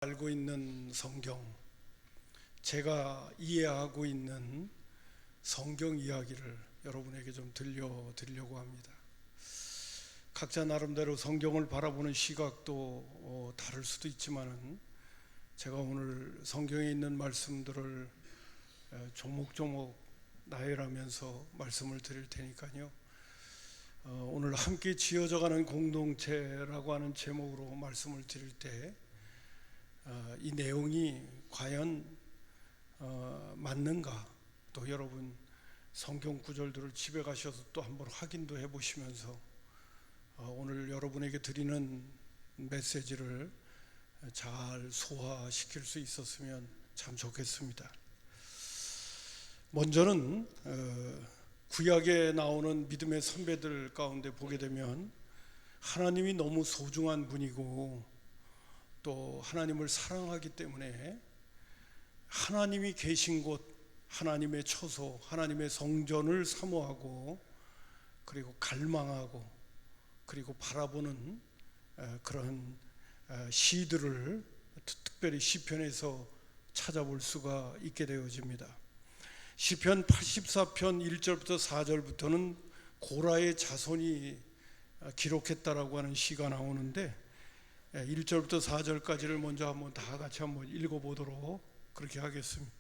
알고 있는 성경, 제가 이해하고 있는 성경 이야기를 여러분에게 좀 들려드리려고 합니다. 각자 나름대로 성경을 바라보는 시각도 다를 수도 있지만은 제가 오늘 성경에 있는 말씀들을 조목조목 나열하면서 말씀을 드릴 테니까요. 오늘 함께 지어져가는 공동체라고 하는 제목으로 말씀을 드릴 때 이 내용이 과연 맞는가, 또 여러분 성경 구절들을 집에 가셔서 또 한번 확인도 해보시면서 오늘 여러분에게 드리는 메시지를 잘 소화시킬 수 있었으면 참 좋겠습니다. 먼저는 구약에 나오는 믿음의 선배들 가운데 보게 되면 하나님이 너무 소중한 분이고 또 하나님을 사랑하기 때문에 하나님이 계신 곳, 하나님의 처소, 하나님의 성전을 사모하고 그리고 갈망하고 그리고 바라보는 그런 시들을 특별히 시편에서 찾아볼 수가 있게 되어집니다. 시편 84편 1절부터 4절부터는 고라의 자손이 기록했다라고 하는 시가 나오는데 1절부터 4절까지를 먼저 한번 다 같이 한번 읽어보도록 그렇게 하겠습니다.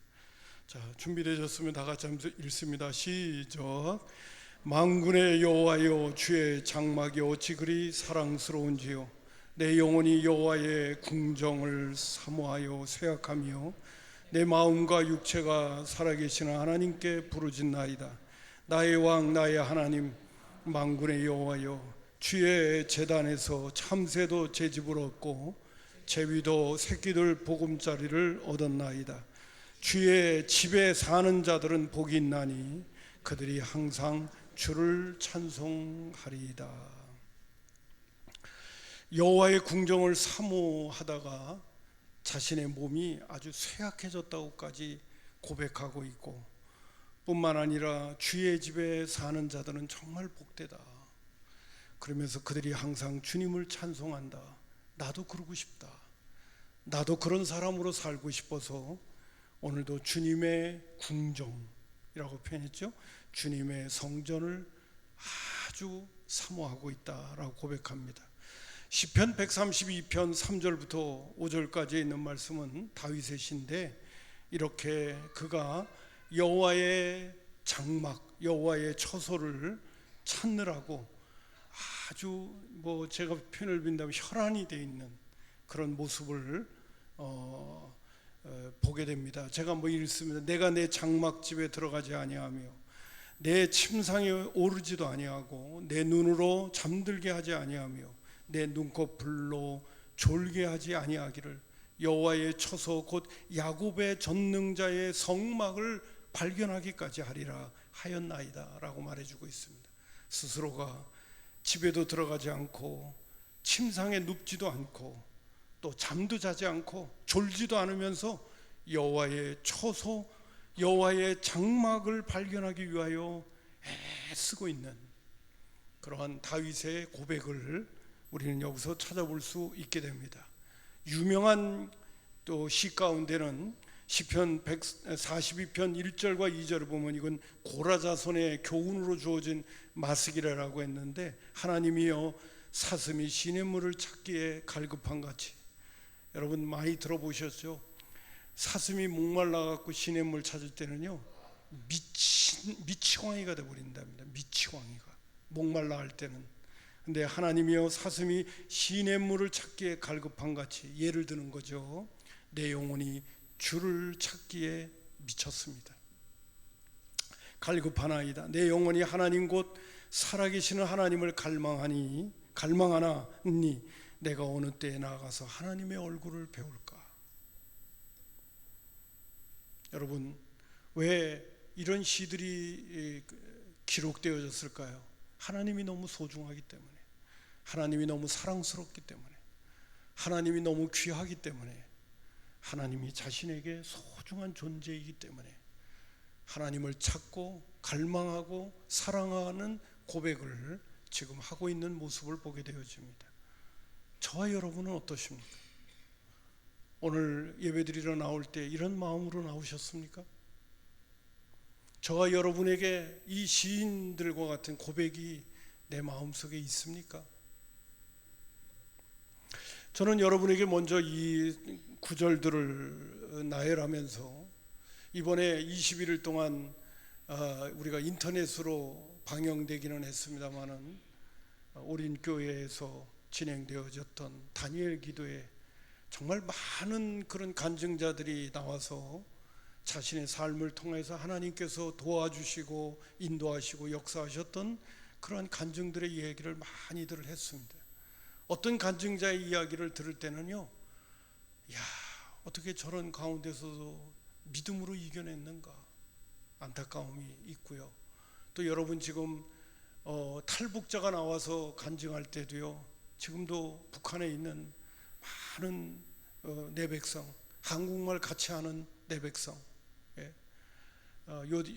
자, 준비되셨으면 다 같이 한번 읽습니다. 시작. 만군의 여호와여, 주의 장막이 어찌 그리 사랑스러운지요. 내 영혼이 여호와의 궁정을 사모하여 쇠약하며 내 마음과 육체가 살아계시는 하나님께 부르짖나이다. 나의 왕, 나의 하나님, 만군의 여호와여, 주의 제단에서 참새도 제 집을 얻고 제위도 새끼들 보금자리를 얻었나이다. 주의 집에 사는 자들은 복이 있나니 그들이 항상 주를 찬송하리이다. 여호와의 궁정을 사모하다가 자신의 몸이 아주 쇠약해졌다고까지 고백하고 있고, 뿐만 아니라 주의 집에 사는 자들은 정말 복되다. 그러면서 그들이 항상 주님을 찬송한다. 나도 그러고 싶다. 나도 그런 사람으로 살고 싶어서 오늘도 주님의 궁정이라고 표현했죠. 주님의 성전을 아주 사모하고 있다라고 고백합니다. 시편 132편 3절부터 5절까지 있는 말씀은 다윗의 시인데, 이렇게 그가 여호와의 장막, 여호와의 처소를 찾느라고 아주 제가 표현을 빈다면 혈안이 되어 있는 그런 모습을 보게 됩니다. 제가 읽습니다. 내가 내 장막집에 들어가지 아니하며 내 침상에 오르지도 아니하고 내 눈으로 잠들게 하지 아니하며 내 눈꺼풀로 졸게 하지 아니하기를 여호와의 처소 곧 야곱의 전능자의 성막을 발견하기까지 하리라 하였나이다 라고 말해주고 있습니다. 스스로가 집에도 들어가지 않고 침상에 눕지도 않고 또 잠도 자지 않고 졸지도 않으면서 여호와의 처소, 여호와의 장막을 발견하기 위하여 애쓰고 있는 그러한 다윗의 고백을 우리는 여기서 찾아볼 수 있게 됩니다. 유명한 또 시 가운데는 시편 142편 1절과 2절을 보면 이건 고라 자손의 교훈으로 주어진 마스기라라고 했는데, 하나님이여 사슴이 시냇물을 찾기에 갈급한 같이, 여러분 많이 들어보셨죠? 사슴이 목말라 갖고 시냇물 찾을 때는요 미치광이가 되어버린답니다. 미치광이가 목말라 할 때는. 근데 하나님이여 사슴이 시냇물을 찾기에 갈급한 같이, 예를 드는 거죠. 내 영혼이 주를 찾기에 미쳤습니다. 갈급하나이다. 내 영혼이 하나님 곧 살아계시는 하나님을 갈망하나니 내가 어느 때에 나가서 하나님의 얼굴을 배울까. 여러분, 왜 이런 시들이 기록되어졌을까요? 하나님이 너무 소중하기 때문에, 하나님이 너무 사랑스럽기 때문에, 하나님이 너무 귀하기 때문에, 하나님이 자신에게 소중한 존재이기 때문에 하나님을 찾고 갈망하고 사랑하는 고백을 지금 하고 있는 모습을 보게 되어집니다. 저와 여러분은 어떠십니까? 오늘 예배드리러 나올 때 이런 마음으로 나오셨습니까? 저와 여러분에게 이 시인들과 같은 고백이 내 마음속에 있습니까? 저는 여러분에게 먼저 이 구절들을 나열하면서 이번에 21일 동안 우리가 인터넷으로 방영되기는 했습니다마는 오린교회에서 진행되어졌던 다니엘 기도에 정말 많은 그런 간증자들이 나와서 자신의 삶을 통해서 하나님께서 도와주시고 인도하시고 역사하셨던 그러한 간증들의 이야기를 많이들 했습니다. 어떤 간증자의 이야기를 들을 때는요, 야, 어떻게 저런 가운데서도 믿음으로 이겨냈는가 안타까움이 있고요. 또 여러분 지금 탈북자가 나와서 간증할 때도요, 지금도 북한에 있는 많은 내 백성, 한국말 같이 하는 내 백성,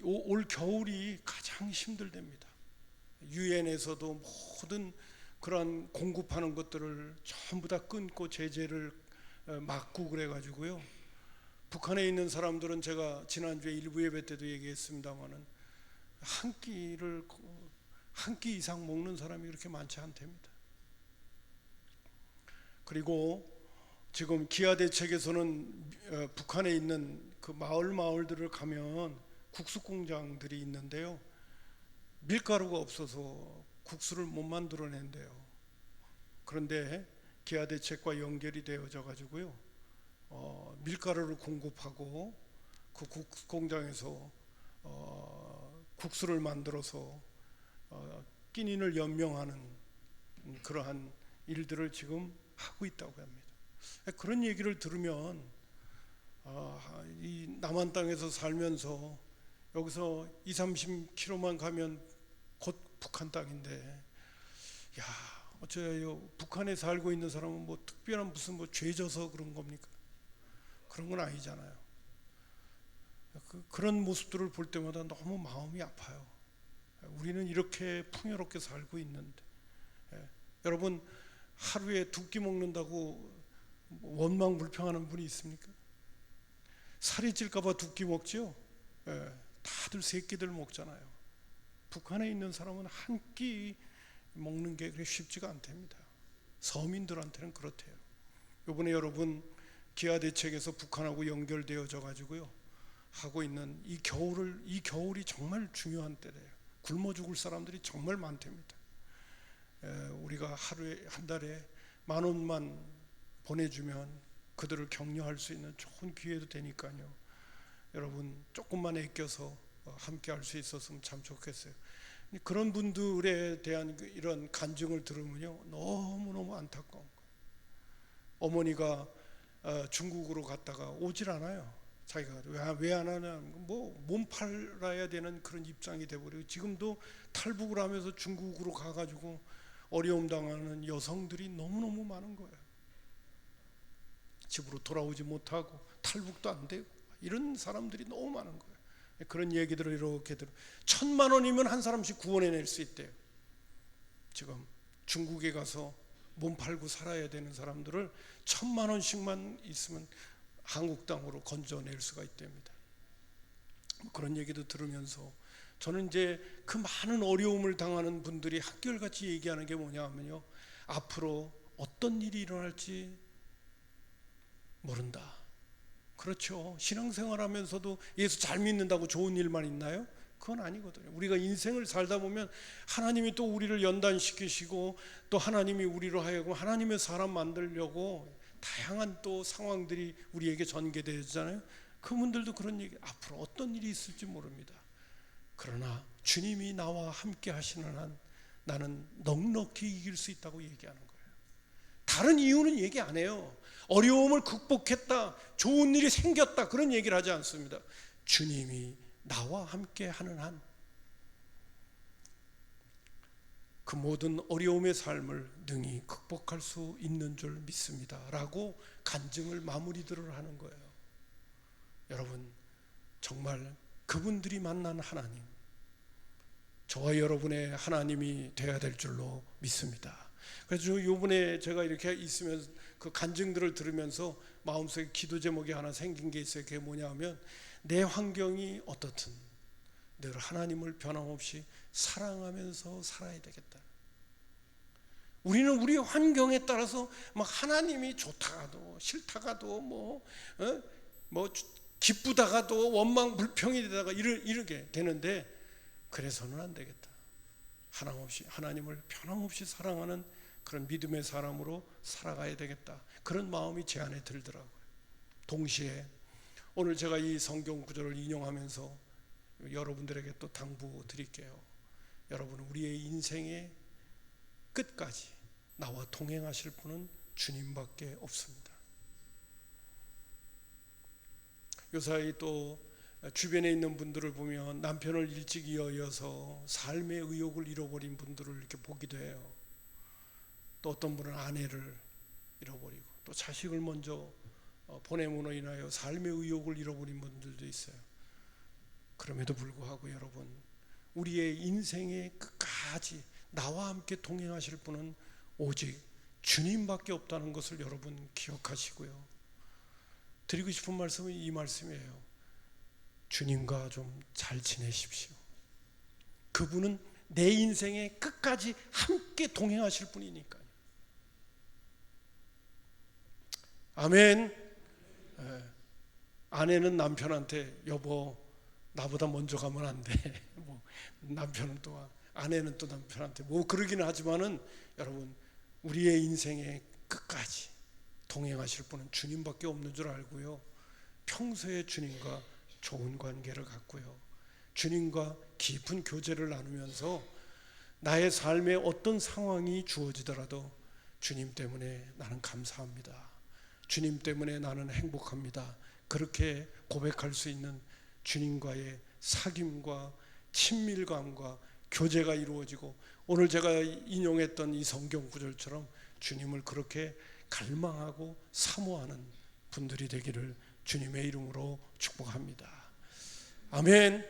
올 겨울이 가장 힘들답니다. 유엔에서도 모든 그런 공급하는 것들을 전부 다 끊고 제재를 막고 그래가지고요, 북한에 있는 사람들은 제가 지난주에 일부 예배 때도 얘기했습니다마는 한 끼 이상 먹는 사람이 그렇게 많지 않답니다. 그리고 지금 기아대책에서는 북한에 있는 그 마을들을 가면 국수 공장들이 있는데요, 밀가루가 없어서 국수를 못 만들어낸대요. 그런데 기아대책과 연결이 되어져 가지고요, 밀가루를 공급하고 그 국수 공장에서 국수를 만들어서 끼니를 연명하는 그러한 일들을 지금 하고 있다고 합니다. 그런 얘기를 들으면 이 남한 땅에서 살면서 여기서 20-30km만 가면 곧 북한 땅인데, 야, 어째요 북한에 살고 있는 사람은 뭐 특별한 무슨 뭐 죄져서 그런 겁니까? 그런 건 아니잖아요. 그런 모습들을 볼 때마다 너무 마음이 아파요. 우리는 이렇게 풍요롭게 살고 있는데, 여러분 하루에 2끼 먹는다고 원망불평하는 분이 있습니까? 살이 찔까봐 2끼 먹지요. 다들 3끼들 먹잖아요. 북한에 있는 사람은 한 끼 먹는 게 그렇게 쉽지가 않답니다. 서민들한테는 그렇대요. 이번에 여러분 기아대책에서 북한하고 연결되어져 가지고요 하고 있는 이 겨울이 정말 중요한 때래요. 굶어 죽을 사람들이 정말 많답니다. 우리가 하루에 한 달에 10,000원만 보내주면 그들을 격려할 수 있는 좋은 기회도 되니까요. 여러분 조금만 아껴서 함께 할 수 있었으면 참 좋겠어요. 그런 분들에 대한 이런 간증을 들으면요, 너무너무 안타까운 거예요. 어머니가 중국으로 갔다가 오질 않아요. 자기가 왜 안 하냐, 뭐 몸 팔아야 되는 그런 입장이 돼버리고, 지금도 탈북을 하면서 중국으로 가가지고 어려움 당하는 여성들이 너무너무 많은 거예요. 집으로 돌아오지 못하고 탈북도 안 되고 이런 사람들이 너무 많은 거예요. 그런 얘기들을 이렇게 들어 1,000,000원이면 한 사람씩 구원해낼 수 있대요. 지금 중국에 가서 몸 팔고 살아야 되는 사람들을 1,000,000원씩만 있으면 한국 땅으로 건져낼 수가 있답니다. 그런 얘기도 들으면서 저는 이제 그 많은 어려움을 당하는 분들이 한결같이 얘기하는 게 뭐냐 하면요, 앞으로 어떤 일이 일어날지 모른다. 그렇죠. 신앙생활 하면서도 예수 잘 믿는다고 좋은 일만 있나요? 그건 아니거든요. 우리가 인생을 살다 보면 하나님이 또 우리를 연단시키시고, 또 하나님이 우리로 하여금 하나님의 사람 만들려고 다양한 또 상황들이 우리에게 전개되잖아요. 그분들도 그런 얘기, 앞으로 어떤 일이 있을지 모릅니다. 그러나 주님이 나와 함께 하시는 한 나는 넉넉히 이길 수 있다고 얘기하는 거예요. 다른 이유는 얘기 안 해요. 어려움을 극복했다, 좋은 일이 생겼다, 그런 얘기를 하지 않습니다. 주님이 나와 함께 하는 한 그 모든 어려움의 삶을 능히 극복할 수 있는 줄 믿습니다 라고 간증을 마무리들을 하는 거예요. 여러분, 정말 그분들이 만난 하나님, 저와 여러분의 하나님이 되어야 될 줄로 믿습니다. 그래서 요번에 제가 이렇게 있으면서 그 간증들을 들으면서 마음속에 기도 제목이 하나 생긴 게 있어요. 그게 뭐냐 하면 내 환경이 어떻든 늘 하나님을 변함없이 사랑하면서 살아야 되겠다. 우리는 우리 환경에 따라서 막 하나님이 좋다가도 싫다가도 뭐 기쁘다가도 원망 불평이 되다가 이렇게 되는데, 그래서는 안 되겠다. 하나님을 변함없이 사랑하는 그런 믿음의 사람으로 살아가야 되겠다. 그런 마음이 제 안에 들더라고요. 동시에 오늘 제가 이 성경 구절을 인용하면서 여러분들에게 또 당부 드릴게요. 여러분, 우리의 인생의 끝까지 나와 동행하실 분은 주님밖에 없습니다. 요사이 또 주변에 있는 분들을 보면 남편을 일찍 이어서 삶의 의욕을 잃어버린 분들을 이렇게 보기도 해요. 또 어떤 분은 아내를 잃어버리고 또 자식을 먼저 보냄으로 인하여 삶의 의욕을 잃어버린 분들도 있어요. 그럼에도 불구하고 여러분, 우리의 인생의 끝까지 나와 함께 동행하실 분은 오직 주님밖에 없다는 것을 여러분 기억하시고요. 드리고 싶은 말씀은 이 말씀이에요. 주님과 좀 잘 지내십시오. 그분은 내 인생의 끝까지 함께 동행하실 분이니까요. 아멘. 아내는 남편한테 여보 나보다 먼저 가면 안 돼. 남편은 또 아내는 또 남편한테 그러기는 하지만은 여러분, 우리의 인생의 끝까지 동행하실 분은 주님밖에 없는 줄 알고요. 평소에 주님과 좋은 관계를 갖고요. 주님과 깊은 교제를 나누면서 나의 삶에 어떤 상황이 주어지더라도 주님 때문에 나는 감사합니다. 주님 때문에 나는 행복합니다. 그렇게 고백할 수 있는 주님과의 사귐과 친밀감과 교제가 이루어지고, 오늘 제가 인용했던 이 성경 구절처럼 주님을 그렇게 갈망하고 사모하는 분들이 되기를 주님의 이름으로 축복합니다. 아멘.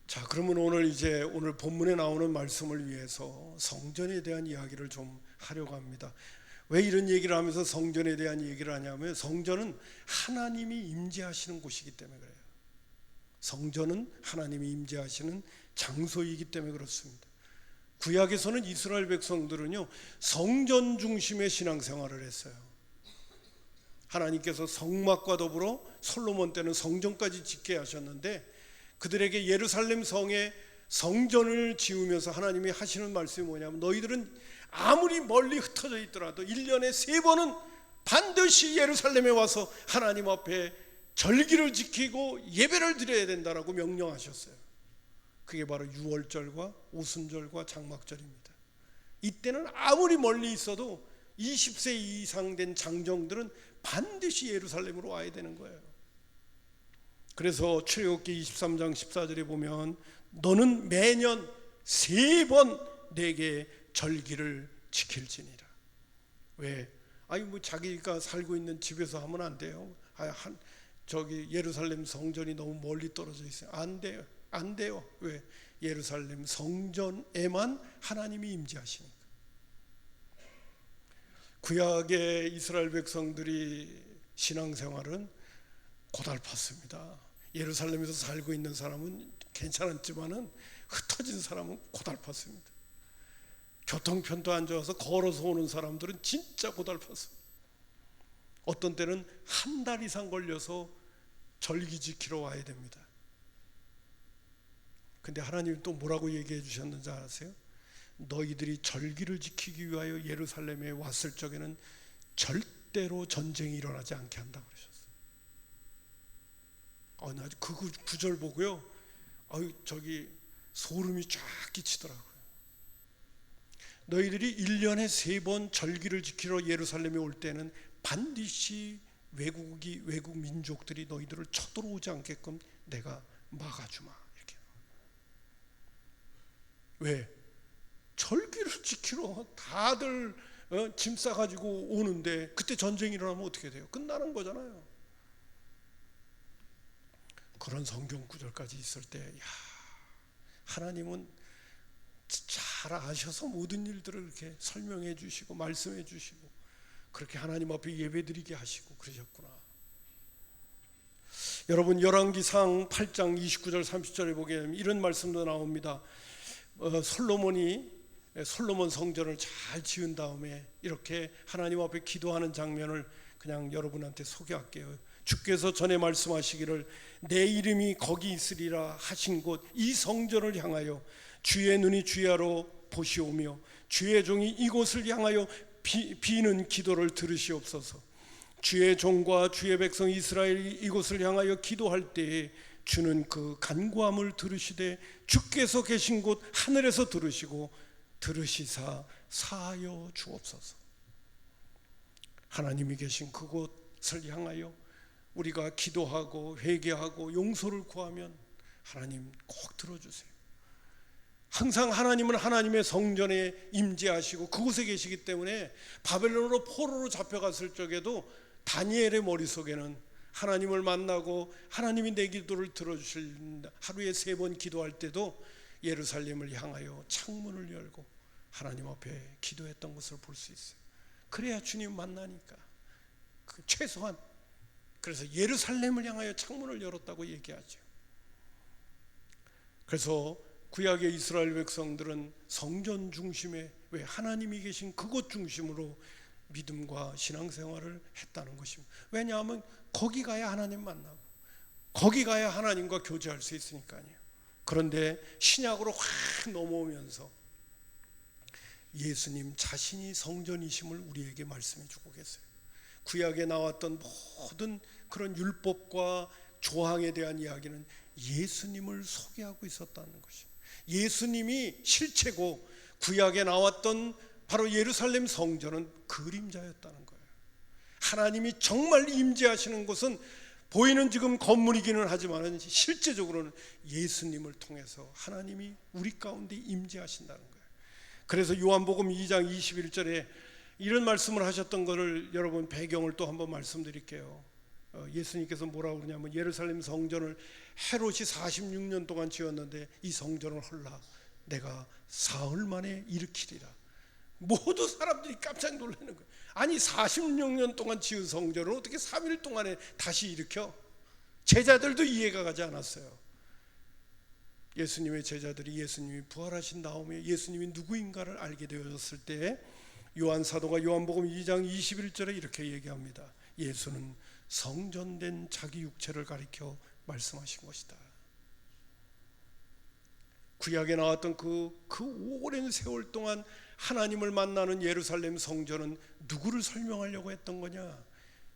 자, 그러면 오늘 본문에 나오는 말씀을 위해서 성전에 대한 이야기를 좀 하려고 합니다. 왜 이런 얘기를 하면서 성전에 대한 얘기를 하냐면, 성전은 하나님이 임재하시는 곳이기 때문에 그래요. 성전은 하나님이 임재하시는 장소이기 때문에 그렇습니다. 구약에서는 이스라엘 백성들은요, 성전 중심의 신앙생활을 했어요. 하나님께서 성막과 더불어 솔로몬 때는 성전까지 짓게 하셨는데, 그들에게 예루살렘 성에 성전을 지으면서 하나님이 하시는 말씀이 뭐냐면, 너희들은 아무리 멀리 흩어져 있더라도 1년에 3번은 반드시 예루살렘에 와서 하나님 앞에 절기를 지키고 예배를 드려야 된다라고 명령하셨어요. 그게 바로 유월절과 오순절과 장막절입니다. 이때는 아무리 멀리 있어도 20세 이상 된 장정들은 반드시 예루살렘으로 와야 되는 거예요. 그래서 출애굽기 23장 14절에 보면 너는 매년 3번 내게 절기를 지킬지니라. 왜? 자기가 살고 있는 집에서 하면 안 돼요. 저기 예루살렘 성전이 너무 멀리 떨어져 있어요. 안 돼요. 왜? 예루살렘 성전에만 하나님이 임재하시니까. 구약의 이스라엘 백성들이 신앙생활은 고달팠습니다. 예루살렘에서 살고 있는 사람은 괜찮았지만은 흩어진 사람은 고달팠습니다. 교통편도 안 좋아서 걸어서 오는 사람들은 진짜 고달팠습니다. 어떤 때는 한 달 이상 걸려서 절기 지키러 와야 됩니다. 근데 하나님이 또 뭐라고 얘기해 주셨는지 아세요? 너희들이 절기를 지키기 위하여 예루살렘에 왔을 적에는 절대로 전쟁이 일어나지 않게 한다고 그러셨어요. 나 그 구절 보고요, 소름이 쫙 끼치더라고요. 너희들이 1년에 3번 절기를 지키러 예루살렘에 올 때는 반드시 외국 민족들이 너희들을 쳐들어오지 않게끔 내가 막아주마. 이렇게. 왜? 절기를 지키러 다들 짐 싸가지고 오는데 그때 전쟁이 일어나면 어떻게 돼요? 끝나는 거잖아요. 그런 성경 구절까지 있을 때, 하나님은 잘 잘 아셔서 모든 일들을 이렇게 설명해 주시고 말씀해 주시고 그렇게 하나님 앞에 예배드리게 하시고 그러셨구나. 여러분 열왕기상 8장 29절 30절에 보게 되면 이런 말씀도 나옵니다. 솔로몬 성전을 잘 지은 다음에 이렇게 하나님 앞에 기도하는 장면을 그냥 여러분한테 소개할게요. 주께서 전에 말씀하시기를 내 이름이 거기 있으리라 하신 곳 이 성전을 향하여 주의 눈이 주야로 보시오며 주의 종이 이곳을 향하여 비는 기도를 들으시옵소서. 주의 종과 주의 백성 이스라엘이 이곳을 향하여 기도할 때에 주는 그 간구함을 들으시되 주께서 계신 곳 하늘에서 들으시고 들으시사 사하여 주옵소서. 하나님이 계신 그곳을 향하여 우리가 기도하고 회개하고 용서를 구하면 하나님 꼭 들어주세요. 항상 하나님은 하나님의 성전에 임재하시고 그곳에 계시기 때문에 바벨론으로 포로로 잡혀갔을 적에도 다니엘의 머릿속에는 하나님을 만나고 하나님이 내 기도를 들어주실 하루에 3번 기도할 때도 예루살렘을 향하여 창문을 열고 하나님 앞에 기도했던 것을 볼 수 있어요. 그래야 주님 만나니까 최소한 그래서 예루살렘을 향하여 창문을 열었다고 얘기하죠. 그래서 구약의 이스라엘 백성들은 성전 중심에 왜 하나님이 계신 그곳 중심으로 믿음과 신앙생활을 했다는 것입니다. 왜냐하면 거기 가야 하나님 만나고 거기 가야 하나님과 교제할 수 있으니까요. 그런데 신약으로 확 넘어오면서 예수님 자신이 성전이심을 우리에게 말씀해 주고 계세요. 구약에 나왔던 모든 그런 율법과 조항에 대한 이야기는 예수님을 소개하고 있었다는 것입니다. 예수님이 실체고 구약에 나왔던 바로 예루살렘 성전은 그림자였다는 거예요. 하나님이 정말 임재하시는 곳은 보이는 지금 건물이기는 하지만 실제적으로는 예수님을 통해서 하나님이 우리 가운데 임재하신다는 거예요. 그래서 요한복음 2장 21절에 이런 말씀을 하셨던 것을 여러분 배경을 또 한번 말씀드릴게요. 예수님께서 뭐라고 그러냐면 예루살렘 성전을 헤롯이 46년 동안 지었는데 이 성전을 헐라 내가 사흘 만에 일으키리라. 모두 사람들이 깜짝 놀라는 거예요. 아니 46년 동안 지은 성전을 어떻게 3일 동안에 다시 일으켜? 제자들도 이해가 가지 않았어요. 예수님의 제자들이 예수님이 부활하신 다음에 예수님이 누구인가를 알게 되었을 때 요한 사도가 요한복음 2장 21절에 이렇게 얘기합니다. 예수는 성전된 자기 육체를 가리켜 말씀하신 것이다. 구약에 나왔던 그 오랜 세월 동안 하나님을 만나는 예루살렘 성전은 누구를 설명하려고 했던 거냐?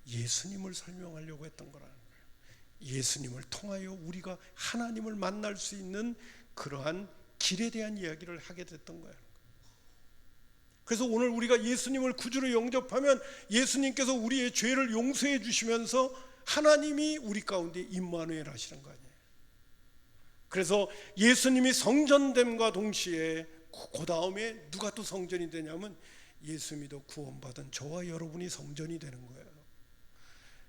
예수님을 설명하려고 했던 거라는 거예요. 예수님을 통하여 우리가 하나님을 만날 수 있는 그러한 길에 대한 이야기를 하게 됐던 거예요. 그래서 오늘 우리가 예수님을 구주로 영접하면 예수님께서 우리의 죄를 용서해 주시면서 하나님이 우리 가운데 임마누엘 하시는 거 아니에요. 그래서 예수님이 성전됨과 동시에 그 다음에 누가 또 성전이 되냐면 예수 믿어 구원받은 저와 여러분이 성전이 되는 거예요.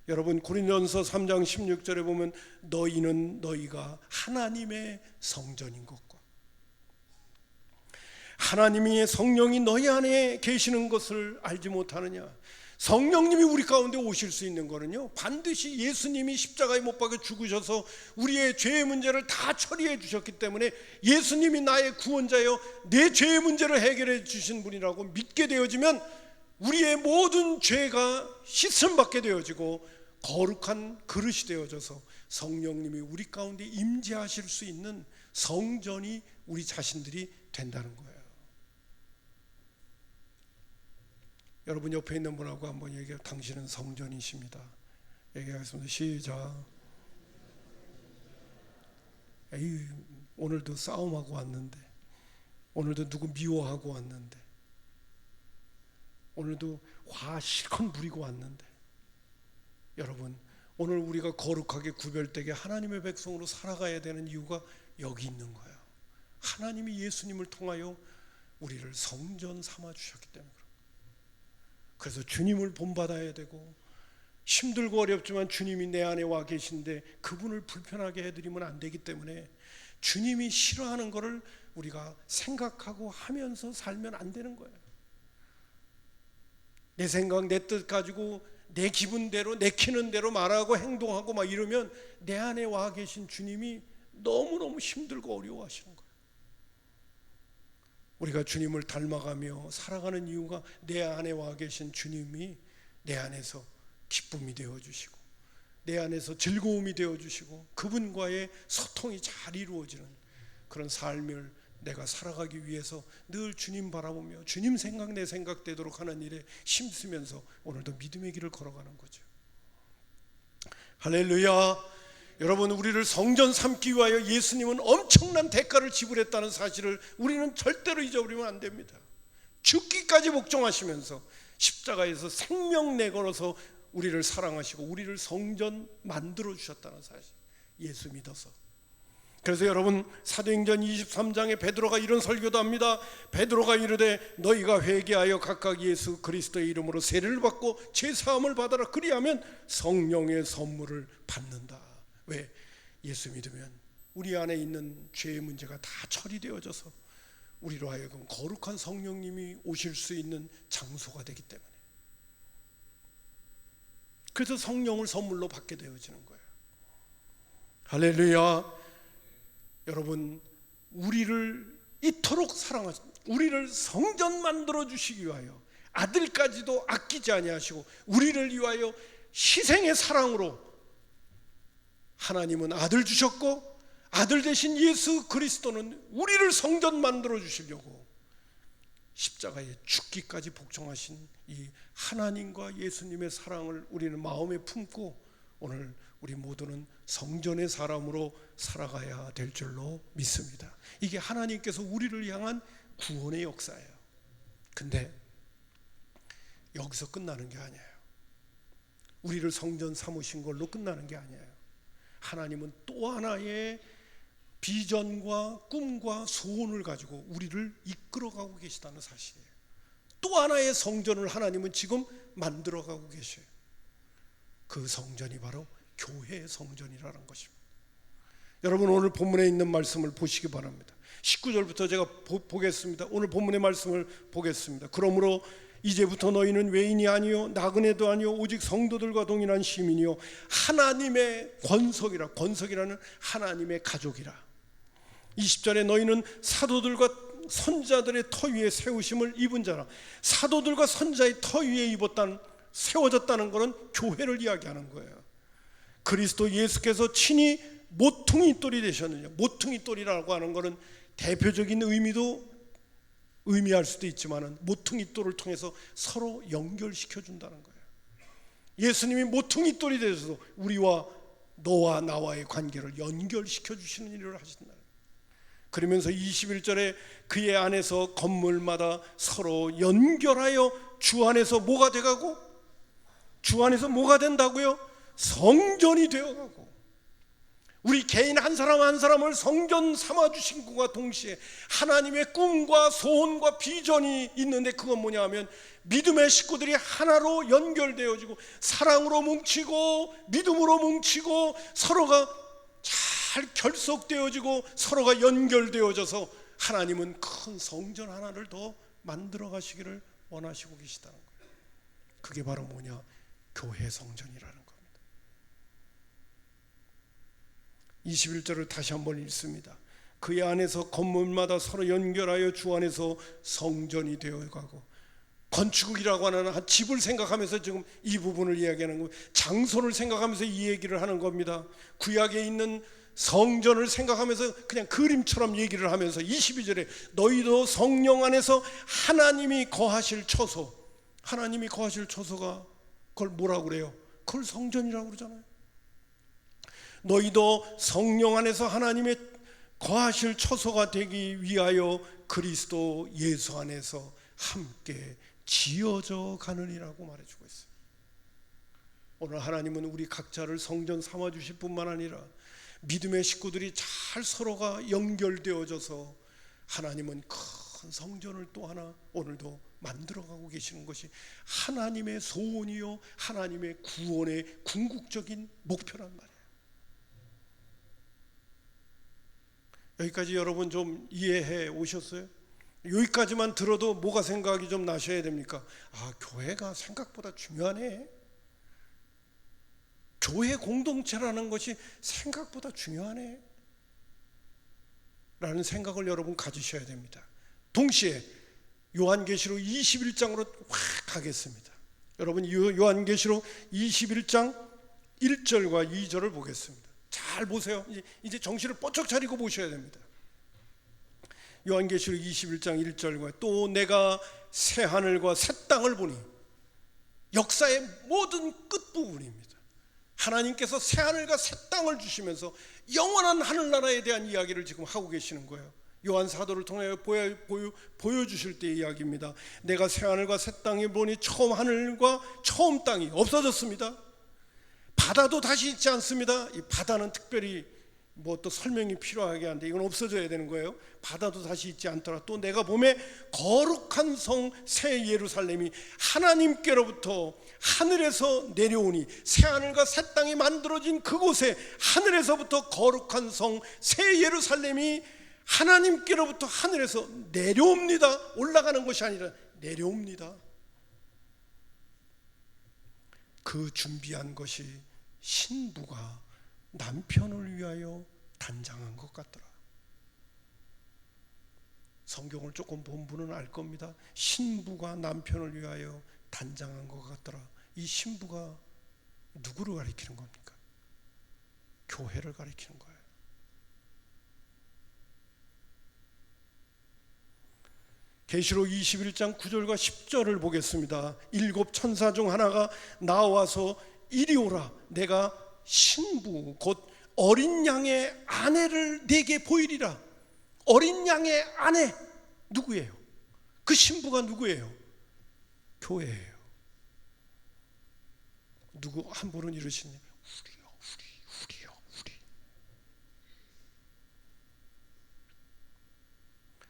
여러분 고린도전서 3장 16절에 보면 너희는 너희가 하나님의 성전인 것과 하나님의 성령이 너희 안에 계시는 것을 알지 못하느냐. 성령님이 우리 가운데 오실 수 있는 거는요 반드시 예수님이 십자가에 못 박혀 죽으셔서 우리의 죄의 문제를 다 처리해 주셨기 때문에 예수님이 나의 구원자여 내 죄의 문제를 해결해 주신 분이라고 믿게 되어지면 우리의 모든 죄가 씻음받게 되어지고 거룩한 그릇이 되어져서 성령님이 우리 가운데 임재하실 수 있는 성전이 우리 자신들이 된다는 거예요. 여러분 옆에 있는 분하고 한번 얘기해요. 당신은 성전이십니다. 얘기하겠습니다. 시작. 에이, 오늘도 싸움하고 왔는데, 오늘도 누구 미워하고 왔는데, 오늘도 화 실컷 부리고 왔는데, 여러분 오늘 우리가 거룩하게 구별되게 하나님의 백성으로 살아가야 되는 이유가 여기 있는 거예요. 하나님이 예수님을 통하여 우리를 성전 삼아 주셨기 때문에. 그래서 주님을 본받아야 되고 힘들고 어렵지만 주님이 내 안에 와 계신데 그분을 불편하게 해드리면 안 되기 때문에 주님이 싫어하는 것을 우리가 생각하고 하면서 살면 안 되는 거예요. 내 생각, 내 뜻 가지고 내 기분대로 내키는 대로 말하고 행동하고 막 이러면 내 안에 와 계신 주님이 너무너무 힘들고 어려워하시는 거예요. 우리가 주님을 닮아가며 살아가는 이유가 내 안에 와 계신 주님이 내 안에서 기쁨이 되어주시고 내 안에서 즐거움이 되어주시고 그분과의 소통이 잘 이루어지는 그런 삶을 내가 살아가기 위해서 늘 주님 바라보며 주님 생각 내 생각 되도록 하는 일에 힘쓰면서 오늘도 믿음의 길을 걸어가는 거죠. 할렐루야. 여러분, 우리를 성전 삼기 위하여 예수님은 엄청난 대가를 지불했다는 사실을 우리는 절대로 잊어버리면 안 됩니다. 죽기까지 복종하시면서 십자가에서 생명 내걸어서 우리를 사랑하시고 우리를 성전 만들어 주셨다는 사실, 예수 믿어서. 그래서 여러분, 사도행전 23장에 베드로가 이런 설교도 합니다. 베드로가 이르되 너희가 회개하여 각각 예수 그리스도의 이름으로 세례를 받고 죄사함을 받아라. 그리하면 성령의 선물을 받는다. 왜? 예수 믿으면 우리 안에 있는 죄의 문제가 다 처리되어져서 우리로 하여금 거룩한 성령님이 오실 수 있는 장소가 되기 때문에, 그래서 성령을 선물로 받게 되어지는 거예요. 할렐루야. 여러분, 우리를 이토록 사랑하십니다. 우리를 성전 만들어 주시기 위하여 아들까지도 아끼지 아니하시고 우리를 위하여 희생의 사랑으로 하나님은 아들 주셨고 아들 대신 예수 그리스도는 우리를 성전 만들어 주시려고 십자가에 죽기까지 복종하신 이 하나님과 예수님의 사랑을 우리는 마음에 품고 오늘 우리 모두는 성전의 사람으로 살아가야 될 줄로 믿습니다. 이게 하나님께서 우리를 향한 구원의 역사예요. 근데 여기서 끝나는 게 아니에요. 우리를 성전 삼으신 걸로 끝나는 게 아니에요. 하나님은 또 하나의 비전과 꿈과 소원을 가지고 우리를 이끌어가고 계시다는 사실이에요. 또 하나의 성전을 하나님은 지금 만들어가고 계셔요. 그 성전이 바로 교회의 성전이라는 것입니다. 여러분, 오늘 본문에 있는 말씀을 보시기 바랍니다. 19절부터 제가 보겠습니다. 오늘 본문의 말씀을 보겠습니다. 그러므로 이제부터 너희는 외인이 아니요 나그네도 아니요 오직 성도들과 동일한 시민이요 하나님의 권속이라, 권속이라는 하나님의 가족이라. 20절에 너희는 사도들과 선자들의 터 위에 세우심을 입은 자라. 사도들과 선자의 터 위에 세워졌다는 것은 교회를 이야기하는 거예요. 그리스도 예수께서 친히 모퉁이 돌이 되셨느냐. 모퉁이 돌이라고 하는 것은 대표적인 의미도 의미할 수도 있지만 모퉁이 돌을 통해서 서로 연결시켜 준다는 거예요. 예수님이 모퉁이 돌이 되셔서 우리와 너와 나와의 관계를 연결시켜 주시는 일을 하신다는 거예요. 그러면서 21절에 그의 안에서 건물마다 서로 연결하여 주 안에서 뭐가 돼가고, 주 안에서 뭐가 된다고요? 성전이 되어가고, 우리 개인 한 사람 한 사람을 성전 삼아주신 것과 동시에 하나님의 꿈과 소원과 비전이 있는데, 그건 뭐냐 하면 믿음의 식구들이 하나로 연결되어지고 사랑으로 뭉치고 믿음으로 뭉치고 서로가 잘 결속되어지고 서로가 연결되어져서 하나님은 큰 성전 하나를 더 만들어 가시기를 원하시고 계시다는 거예요. 그게 바로 뭐냐? 교회 성전이라는 겁니다. 21절을 다시 한번 읽습니다. 그의 안에서 건물마다 서로 연결하여 주 안에서 성전이 되어가고, 건축이라고 하는 한 집을 생각하면서 지금 이 부분을 이야기하는 거예요. 장소를 생각하면서 이 얘기를 하는 겁니다. 구약에 있는 성전을 생각하면서 그냥 그림처럼 얘기를 하면서 22절에 너희도 성령 안에서 하나님이 거하실 처소, 하나님이 거하실 처소가 그걸 뭐라고 그래요? 그걸 성전이라고 그러잖아요. 너희도 성령 안에서 하나님의 거하실 처소가 되기 위하여 그리스도 예수 안에서 함께 지어져 가느니라고 말해주고 있어요. 오늘 하나님은 우리 각자를 성전 삼아 주실 뿐만 아니라 믿음의 식구들이 잘 서로가 연결되어져서 하나님은 큰 성전을 또 하나 오늘도 만들어가고 계시는 것이 하나님의 소원이요 하나님의 구원의 궁극적인 목표란 말이에요. 여기까지 여러분 좀 이해해 오셨어요? 여기까지만 들어도 뭐가 생각이 좀 나셔야 됩니까? 아, 교회가 생각보다 중요하네. 교회 공동체라는 것이 생각보다 중요하네 라는 생각을 여러분 가지셔야 됩니다. 동시에 요한계시록 21장으로 확 가겠습니다. 여러분 요한계시록 21장 1절과 2절을 보겠습니다. 잘 보세요. 이제 정신을 번쩍 차리고 보셔야 됩니다. 요한계시록 21장 1절과 또 내가 새 하늘과 새 땅을 보니, 역사의 모든 끝부분입니다. 하나님께서 새 하늘과 새 땅을 주시면서 영원한 하늘나라에 대한 이야기를 지금 하고 계시는 거예요. 요한 사도를 통해 보여주실 때의 이야기입니다. 내가 새 하늘과 새 땅을 보니 처음 하늘과 처음 땅이 없어졌습니다. 바다도 다시 있지 않습니다. 이 바다는 특별히 뭐 또 설명이 필요하게 한데 이건 없어져야 되는 거예요. 바다도 다시 있지 않더라. 또 내가 봄에 거룩한 성 새 예루살렘이 하나님께로부터 하늘에서 내려오니, 새 하늘과 새 땅이 만들어진 그곳에 하늘에서부터 거룩한 성 새 예루살렘이 하나님께로부터 하늘에서 내려옵니다. 올라가는 것이 아니라 내려옵니다. 그 준비한 것이 신부가 남편을 위하여 단장한 것 같더라. 성경을 조금 본 분은 알 겁니다. 신부가 남편을 위하여 단장한 것 같더라. 이 신부가 누구를 가리키는 겁니까? 교회를 가리키는 거예요. 계시록 21장 9절과 10절을 보겠습니다. 일곱 천사 중 하나가 나와서 이리 오라. 내가 신부 곧 어린 양의 아내를 내게 보이리라. 어린 양의 아내 누구예요? 그 신부가 누구예요? 교회예요. 누구 한 분은 이러시네. 우리요.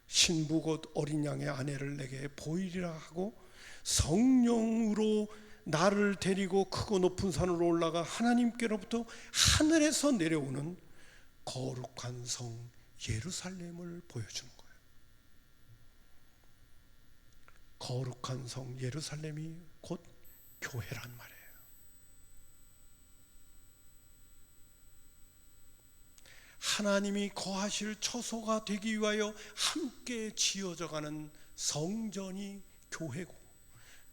신부 곧 어린 양의 아내를 내게 보이리라 하고 성령으로 나를 데리고 크고 높은 산으로 올라가 하나님께로부터 하늘에서 내려오는 거룩한 성 예루살렘을 보여주는 거예요. 거룩한 성 예루살렘이 곧 교회란 말이에요. 하나님이 거하실 처소가 되기 위하여 함께 지어져가는 성전이 교회고,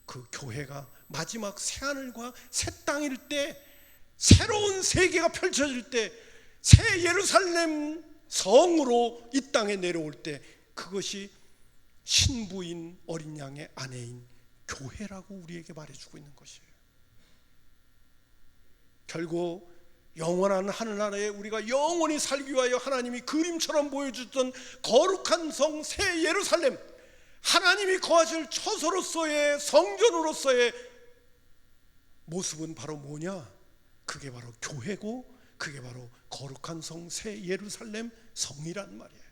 그 교회가 마지막 새하늘과 새 땅일 때, 새로운 세계가 펼쳐질 때, 새 예루살렘 성으로 이 땅에 내려올 때, 그것이 신부인 어린 양의 아내인 교회라고 우리에게 말해주고 있는 것이에요. 결국 영원한 하늘나라에 우리가 영원히 살기 위하여 하나님이 그림처럼 보여주던 거룩한 성 새 예루살렘, 하나님이 거하실 처소로서의 성전으로서의 모습은 바로 뭐냐? 그게 바로 교회고, 그게 바로 거룩한 성 새 예루살렘 성이란 말이에요.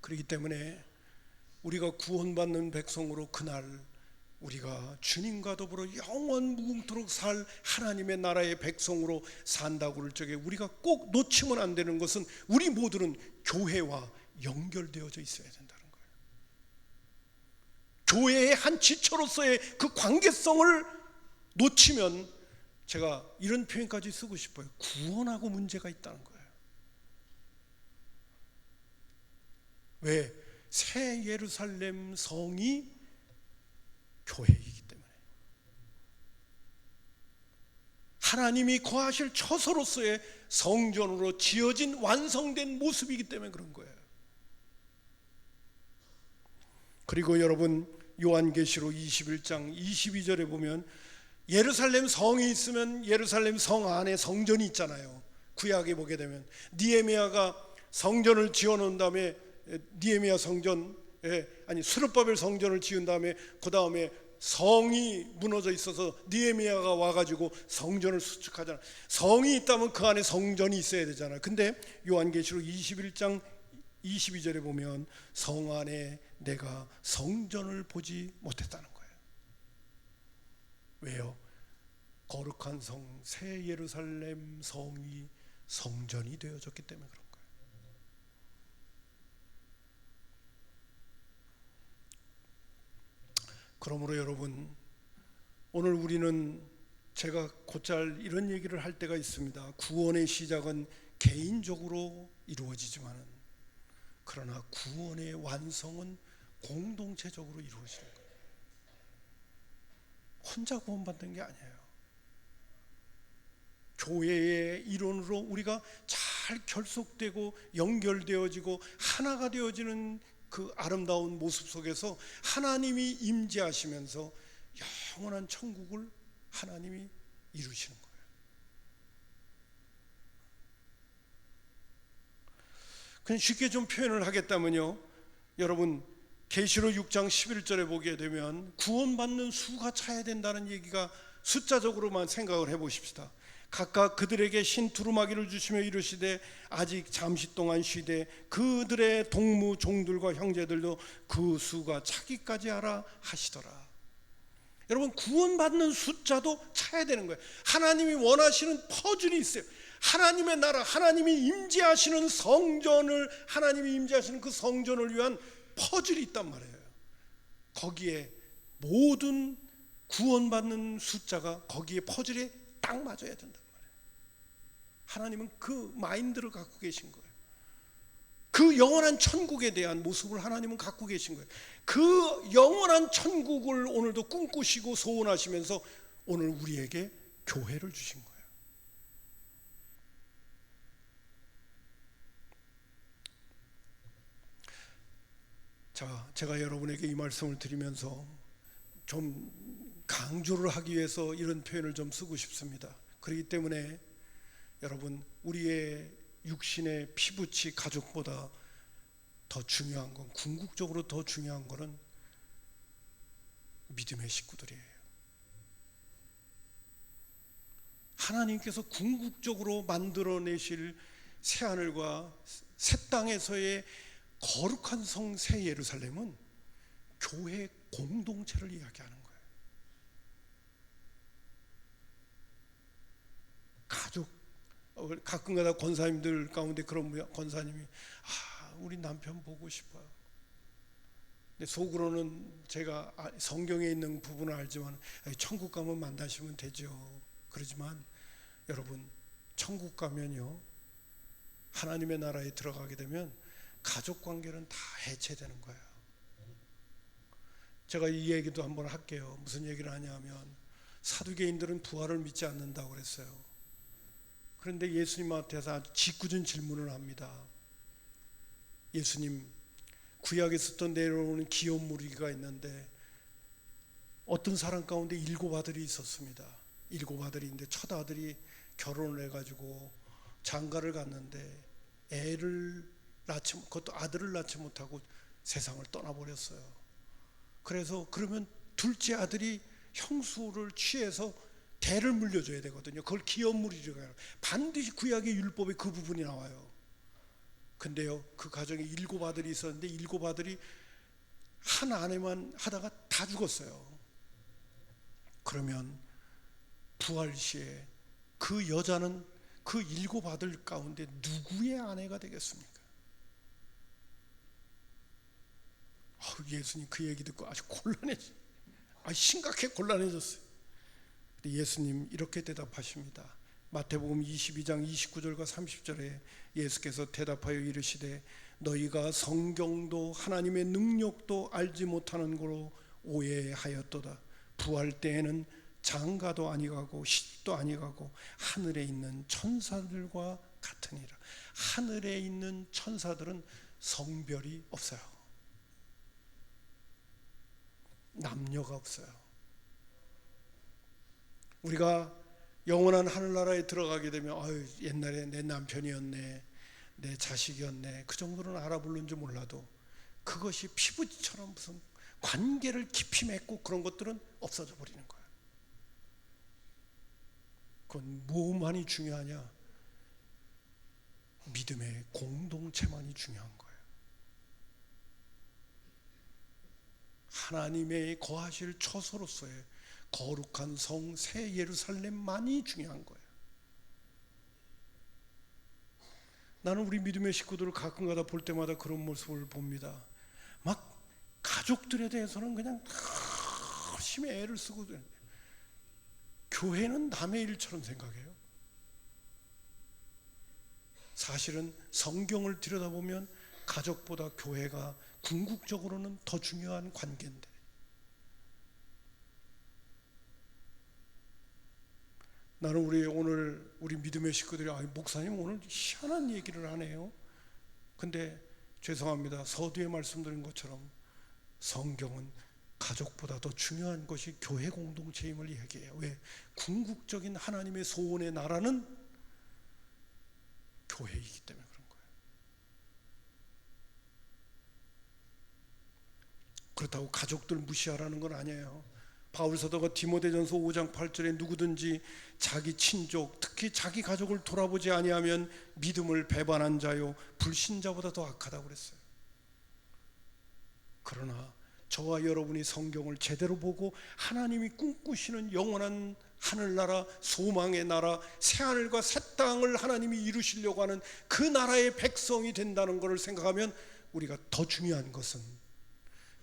그렇기 때문에 우리가 구원받는 백성으로 그날 우리가 주님과 더불어 영원 무궁토록 살 하나님의 나라의 백성으로 산다고 그럴 적에 우리가 꼭 놓치면 안 되는 것은 우리 모두는 교회와 연결되어져 있어야 된다는 거예요. 교회의 한 지체로서의 그 관계성을 놓치면, 제가 이런 표현까지 쓰고 싶어요. 구원하고 문제가 있다는 거예요. 왜? 새 예루살렘 성이 교회이기 때문에, 하나님이 거하실 처소로서의 성전으로 지어진 완성된 모습이기 때문에 그런 거예요. 그리고 여러분 요한계시록 21장 22절에 보면 예루살렘 성이 있으면 예루살렘 성 안에 성전이 있잖아요. 구약에 보게 되면 느헤미야가 성전을 지어놓은 다음에, 느헤미야 성전, 스룹바벨 성전을 지은 다음에 그 다음에 성이 무너져 있어서 느헤미야가 와가지고 성전을 수축하잖아. 성이 있다면 그 안에 성전이 있어야 되잖아. 근데 요한계시록 21장 22절에 보면 성 안에 내가 성전을 보지 못했다는 거예요. 왜요? 거룩한 성 새 예루살렘 성이 성전이 되어졌기 때문에 그런 거예요. 그러므로 여러분, 오늘 우리는 제가 곧잘 이런 얘기를 할 때가 있습니다. 구원의 시작은 개인적으로 이루어지지만은, 그러나 구원의 완성은 공동체적으로 이루어지는 거예요. 혼자 구원받는 게 아니에요. 교회의 일원으로 우리가 잘 결속되고 연결되어지고 하나가 되어지는 그 아름다운 모습 속에서 하나님이 임재하시면서 영원한 천국을 하나님이 이루시는 거예요. 그냥 쉽게 좀 표현을 하겠다면요, 여러분 계시록 6장 11절에 보게 되면 구원받는 수가 차야 된다는 얘기가 숫자적으로만 생각을 해보십시다. 각각 그들에게 신 두루마기를 주시며 이르시되 아직 잠시 동안 쉬되 그들의 동무 종들과 형제들도 그 수가 차기까지 하라 하시더라. 여러분, 구원받는 숫자도 차야 되는 거예요. 하나님이 원하시는 퍼즐이 있어요. 하나님의 나라, 하나님이 임재하시는 성전을, 하나님이 임재하시는 그 성전을 위한 퍼즐이 있단 말이에요. 거기에 모든 구원받는 숫자가 거기에 퍼즐에 딱 맞아야 된단 말이에요. 하나님은 그 마인드를 갖고 계신 거예요. 그 영원한 천국에 대한 모습을 하나님은 갖고 계신 거예요. 그 영원한 천국을 오늘도 꿈꾸시고 소원하시면서 오늘 우리에게 교회를 주신 거예요. 자, 제가 여러분에게 이 말씀을 드리면서 좀 강조를 하기 위해서 이런 표현을 좀 쓰고 싶습니다. 그렇기 때문에 여러분, 우리의 육신의 피부치 가족보다 더 중요한 건, 궁극적으로 더 중요한 것은 믿음의 식구들이에요. 하나님께서 궁극적으로 만들어내실 새하늘과 새 땅에서의 거룩한 성 새 예루살렘은 교회 공동체를 이야기하는 거예요. 가족, 가끔가다 권사님들 가운데 그런 권사님이 우리 남편 보고 싶어요. 근데 속으로는 제가 성경에 있는 부분을 알지만 천국 가면 만나시면 되죠. 그러지만 여러분, 천국 가면요, 하나님의 나라에 들어가게 되면 가족 관계는 다 해체되는 거예요. 제가 이 얘기도 한번 할게요. 무슨 얘기를 하냐면, 사두개인들은 부활을 믿지 않는다고 그랬어요. 그런데 예수님한테서 아주 짓궂은 질문을 합니다. 예수님, 구약에서 내려오는 기업 무리가 있는데 어떤 사람 가운데 7 아들이 있었습니다. 7 아들이 있는데 첫 아들이 결혼을 해가지고 장가를 갔는데 그것도 아들을 낳지 못하고 세상을 떠나버렸어요. 그래서 그러면 둘째 아들이 형수를 취해서 대를 물려줘야 되거든요. 그걸 기업무리라고 해요. 반드시 구약의 율법에 그 부분이 나와요. 근데요, 그 가정에 7 아들이 있었는데 7 아들이 한 아내만 하다가 다 죽었어요. 그러면 부활 시에 그 여자는 그 7 아들 가운데 누구의 아내가 되겠습니까? 예수님 그 얘기 듣고 아주 심각하게 곤란해졌어요. 근데 예수님 이렇게 대답하십니다. 마태복음 22장 29절과 30절에 예수께서 대답하여 이르시되 너희가 성경도 하나님의 능력도 알지 못하는 거로 오해하였도다. 부활 때에는 장가도 아니가고 시집도 아니가고 하늘에 있는 천사들과 같으니라. 하늘에 있는 천사들은 성별이 없어요. 남녀가 없어요. 우리가 영원한 하늘나라에 들어가게 되면 옛날에 내 남편이었네, 내 자식이었네, 그 정도는 알아보는지 몰라도 그것이 피부처럼 무슨 관계를 깊이 맺고 그런 것들은 없어져 버리는 거예요. 그건 뭐만이 중요하냐? 믿음의 공동체만이 중요한 거예요. 하나님의 거하실 처소로서의 거룩한 성 새 예루살렘만이 중요한 거예요. 나는 우리 믿음의 식구들을 가끔가다 볼 때마다 그런 모습을 봅니다. 막 가족들에 대해서는 그냥 열심히 애를 쓰고, 교회는 남의 일처럼 생각해요. 사실은 성경을 들여다보면 가족보다 교회가 궁극적으로는 더 중요한 관계인데, 나는 오늘 우리 믿음의 식구들이 목사님 오늘 희한한 얘기를 하네요. 근데 죄송합니다. 서두에 말씀드린 것처럼 성경은 가족보다 더 중요한 것이 교회 공동체임을 얘기해요. 왜? 궁극적인 하나님의 소원의 나라는 교회이기 때문에 그런 거예요. 그렇다고 가족들 무시하라는 건 아니에요. 바울 사도가 디모데전서 5장 8절에 누구든지 자기 친족, 특히 자기 가족을 돌아보지 아니하면 믿음을 배반한 자요 불신자보다 더 악하다고 그랬어요. 그러나 저와 여러분이 성경을 제대로 보고 하나님이 꿈꾸시는 영원한 하늘나라, 소망의 나라, 새하늘과 새 땅을 하나님이 이루시려고 하는 그 나라의 백성이 된다는 것을 생각하면 우리가 더 중요한 것은,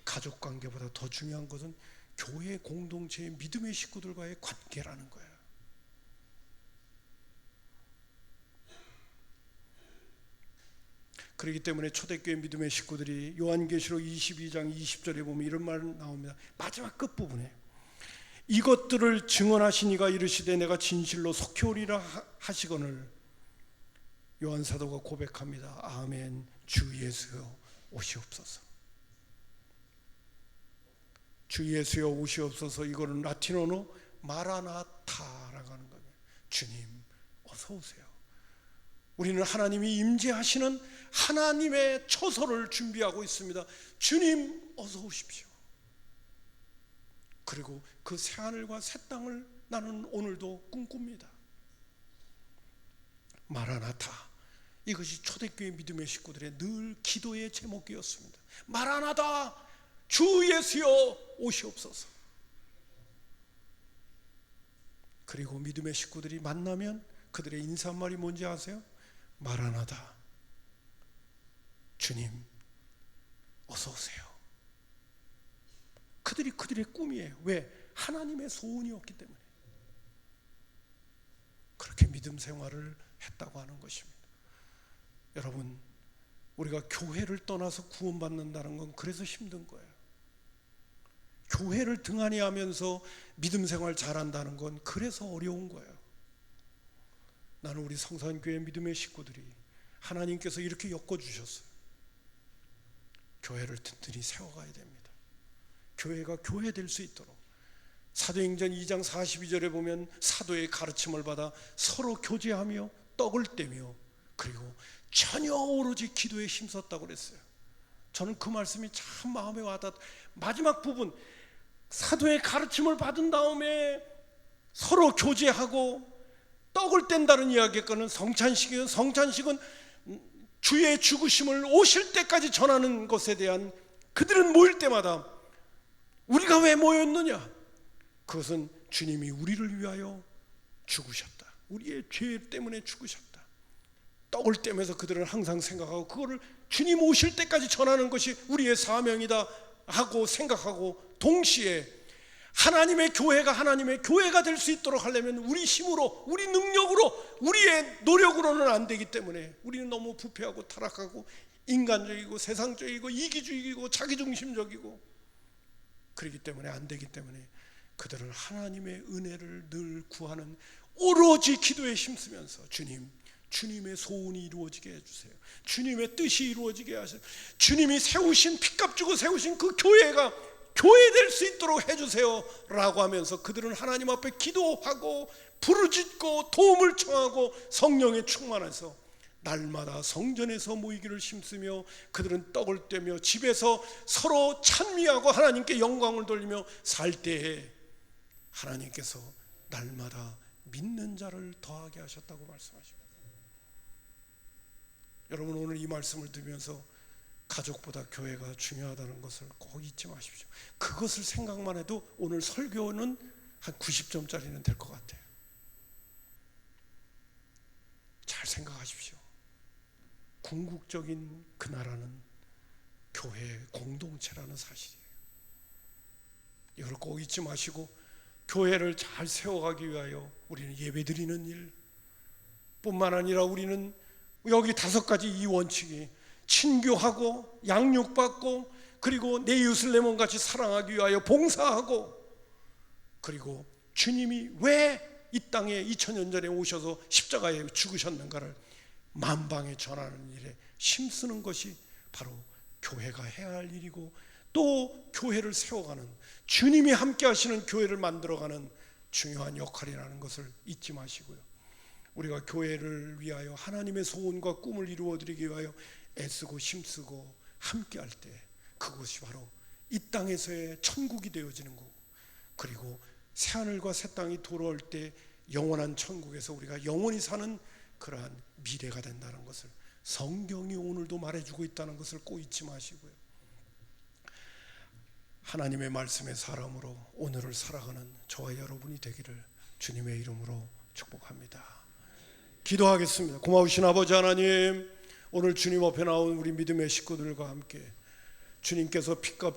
가족관계보다 더 중요한 것은 교회 공동체의 믿음의 식구들과의 관계라는 거예요. 그렇기 때문에 초대교회 믿음의 식구들이 요한계시록 22장 20절에 보면 이런 말 나옵니다. 마지막 끝부분에 이것들을 증언하신 이가 이르시되 내가 진실로 속히 오리라 하시거늘 요한사도가 고백합니다. 아멘. 주 예수여 오시옵소서. 주 예수여 오시옵소서. 이거는 라틴어로 마라나타라고 하는 거예요. 주님 어서 오세요. 우리는 하나님이 임재하시는 하나님의 처소를 준비하고 있습니다. 주님 어서 오십시오. 그리고 그 새하늘과 새 땅을 나는 오늘도 꿈꿉니다. 마라나타, 이것이 초대교회 믿음의 식구들의 늘 기도의 제목이었습니다. 마라나타, 주 예수여 오시옵소서. 그리고 믿음의 식구들이 만나면 그들의 인사말이 뭔지 아세요? 마라나타, 주님 어서 오세요. 그들의 꿈이에요. 왜? 하나님의 소원이었기 때문에 그렇게 믿음 생활을 했다고 하는 것입니다. 여러분, 우리가 교회를 떠나서 구원받는다는 건 그래서 힘든 거예요. 교회를 등한히 하면서 믿음 생활 잘한다는 건 그래서 어려운 거예요. 나는 우리 성산교회 믿음의 식구들이 하나님께서 이렇게 엮어주셨어요. 교회를 튼튼히 세워가야 됩니다. 교회가 교회될 수 있도록 사도행전 2장 42절에 보면 사도의 가르침을 받아 서로 교제하며 떡을 떼며 그리고 전혀 오로지 기도에 힘썼다고 그랬어요. 저는 그 말씀이 참 마음에 와닿았. 마지막 부분, 사도의 가르침을 받은 다음에 서로 교제하고 떡을 뗀다는 이야기거는 성찬식이에요. 성찬식은 주의 죽으심을 오실 때까지 전하는 것에 대한, 그들은 모일 때마다 우리가 왜 모였느냐? 그것은 주님이 우리를 위하여 죽으셨다. 우리의 죄 때문에 죽으셨다. 떡을 떼면서 그들은 항상 생각하고 그거를 주님 오실 때까지 전하는 것이 우리의 사명이다 하고 생각하고, 동시에 하나님의 교회가 하나님의 교회가 될 수 있도록 하려면 우리 힘으로, 우리 능력으로, 우리의 노력으로는 안 되기 때문에, 우리는 너무 부패하고 타락하고 인간적이고 세상적이고 이기주의이고 자기중심적이고 그렇기 때문에 안 되기 때문에 그들은 하나님의 은혜를 늘 구하는, 오로지 기도에 힘쓰면서 주님의 소원이 이루어지게 해주세요. 주님의 뜻이 이루어지게 하세요. 주님이 세우신, 피값 주고 세우신 그 교회가 교회될 수 있도록 해주세요 라고 하면서 그들은 하나님 앞에 기도하고 부르짖고 도움을 청하고 성령에 충만해서 날마다 성전에서 모이기를 힘쓰며 그들은 떡을 떼며 집에서 서로 찬미하고 하나님께 영광을 돌리며 살 때에 하나님께서 날마다 믿는 자를 더하게 하셨다고 말씀하십니다. 여러분, 오늘 이 말씀을 들으면서 가족보다 교회가 중요하다는 것을 꼭 잊지 마십시오. 그것을 생각만 해도 오늘 설교는 한 90점짜리는 될 것 같아요. 잘 생각하십시오. 궁극적인 그 나라는 교회 공동체라는 사실이에요. 이걸 꼭 잊지 마시고 교회를 잘 세워가기 위하여 우리는 예배드리는 일 뿐만 아니라 우리는 여기 5가지 이 원칙이 친교하고 양육받고 그리고 내 이웃을 내 몸같이 사랑하기 위하여 봉사하고 그리고 주님이 왜 이 땅에 2000년 전에 오셔서 십자가에 죽으셨는가를 만방에 전하는 일에 힘쓰는 것이 바로 교회가 해야 할 일이고 또 교회를 세워가는 주님이 함께 하시는 교회를 만들어가는 중요한 역할이라는 것을 잊지 마시고요. 우리가 교회를 위하여 하나님의 소원과 꿈을 이루어드리기 위하여 애쓰고 힘쓰고 함께 할 때 그것이 바로 이 땅에서의 천국이 되어지는 거고 그리고 새하늘과 새 땅이 돌아올 때 영원한 천국에서 우리가 영원히 사는 그러한 미래가 된다는 것을 성경이 오늘도 말해주고 있다는 것을 꼭 잊지 마시고요. 하나님의 말씀의 사람으로 오늘을 살아가는 저와 여러분이 되기를 주님의 이름으로 축복합니다. 기도하겠습니다. 고마우신 아버지 하나님, 오늘 주님 앞에 나온 우리 믿음의 식구들과 함께 주님께서 피값